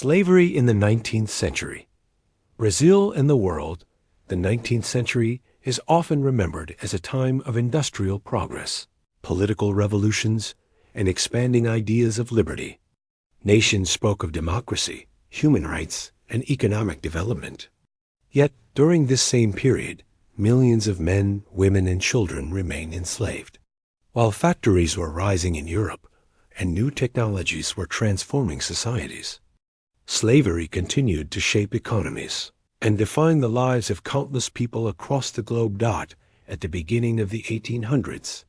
Slavery in the 19th century. Brazil and the world, the 19th century is often remembered as a time of industrial progress, political revolutions, and expanding ideas of liberty. Nations spoke of democracy, human rights, and economic development. Yet, during this same period, millions of men, women, and children remained enslaved. While factories were rising in Europe and new technologies were transforming societies, slavery continued to shape economies and define the lives of countless people across the globe. At the beginning of the 1800s,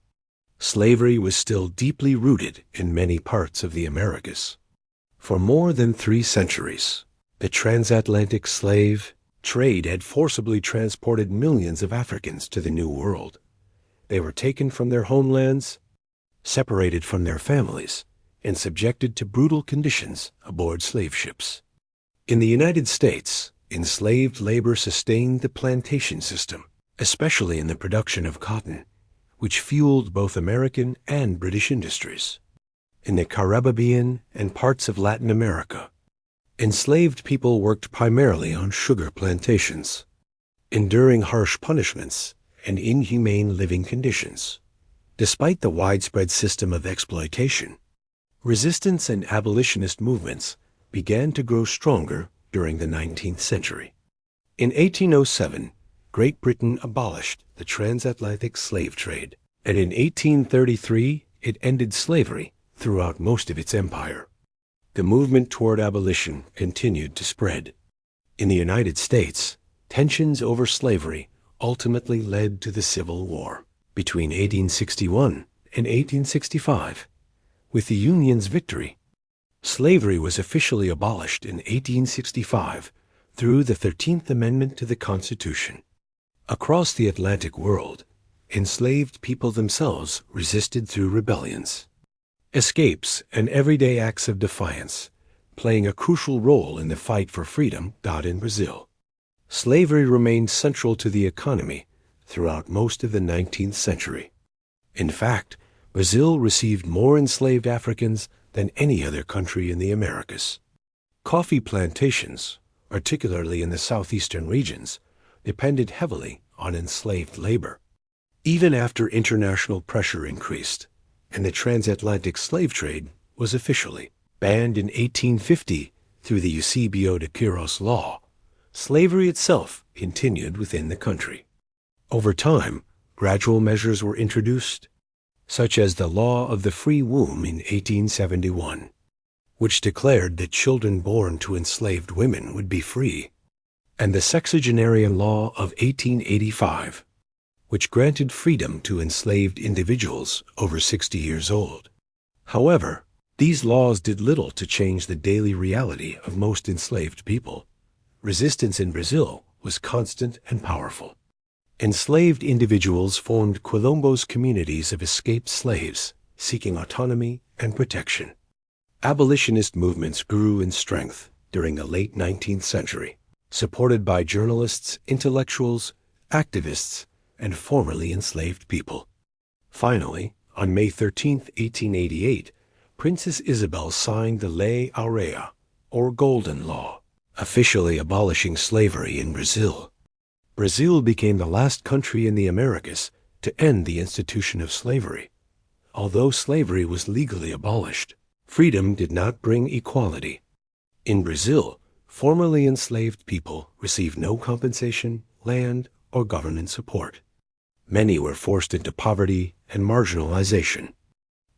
slavery was still deeply rooted in many parts of the Americas. For more than 3 centuries, the transatlantic slave trade had forcibly transported millions of Africans to the New World. They were taken from their homelands, separated from their families, and subjected to brutal conditions aboard slave ships. In the United States, enslaved labor sustained the plantation system, especially in the production of cotton, which fueled both American and British industries. In the Caribbean and parts of Latin America, enslaved people worked primarily on sugar plantations, enduring harsh punishments and inhumane living conditions. Despite the widespread system of exploitation, resistance and abolitionist movements began to grow stronger during the 19th century. In 1807, Great Britain abolished the transatlantic slave trade, and in 1833 it ended slavery throughout most of its empire. The movement toward abolition continued to spread. In the United States, tensions over slavery ultimately led to the Civil War between 1861 and 1865. With the Union's victory, slavery was officially abolished in 1865 through the 13th Amendment to the Constitution. Across the Atlantic world, enslaved people themselves resisted through rebellions, escapes, and everyday acts of defiance, playing a crucial role in the fight for freedom. In Brazil, slavery remained central to the economy throughout most of the 19th century. In fact, Brazil received more enslaved Africans than any other country in the Americas. Coffee plantations, particularly in the southeastern regions, depended heavily on enslaved labor. Even after international pressure increased and the transatlantic slave trade was officially banned in 1850 through the Eusebio de Quiros law, slavery itself continued within the country. Over time, gradual measures were introduced, such as the Law of the Free Womb in 1871, which declared that children born to enslaved women would be free, and the Sexagenarian Law of 1885, which granted freedom to enslaved individuals over 60 years old. However, these laws did little to change the daily reality of most enslaved people. Resistance in Brazil was constant and powerful. Enslaved individuals formed Quilombo's communities of escaped slaves, seeking autonomy and protection. Abolitionist movements grew in strength during the late 19th century, supported by journalists, intellectuals, activists, and formerly enslaved people. Finally, on May 13, 1888, Princess Isabel signed the Lei Áurea, or Golden Law, officially abolishing slavery in Brazil. Brazil became the last country in the Americas to end the institution of slavery. Although slavery was legally abolished, freedom did not bring equality. In Brazil, formerly enslaved people received no compensation, land, or government support. Many were forced into poverty and marginalization.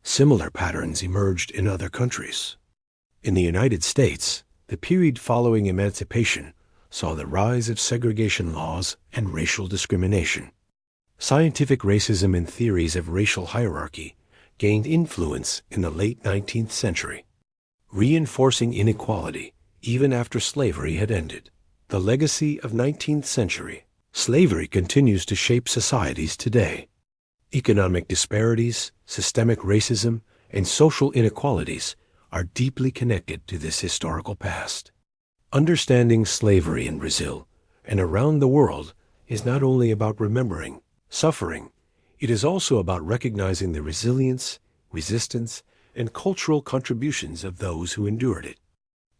Similar patterns emerged in other countries. In the United States, the period following emancipation saw the rise of segregation laws and racial discrimination. Scientific racism and theories of racial hierarchy gained influence in the late 19th century, reinforcing inequality even after slavery had ended. The legacy of 19th century slavery continues to shape societies today. Economic disparities, systemic racism, and social inequalities are deeply connected to this historical past. Understanding slavery in Brazil and around the world is not only about remembering suffering, it is also about recognizing the resilience, resistance, and cultural contributions of those who endured it.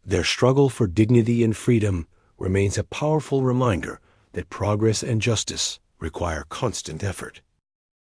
Their struggle for dignity and freedom remains a powerful reminder that progress and justice require constant effort.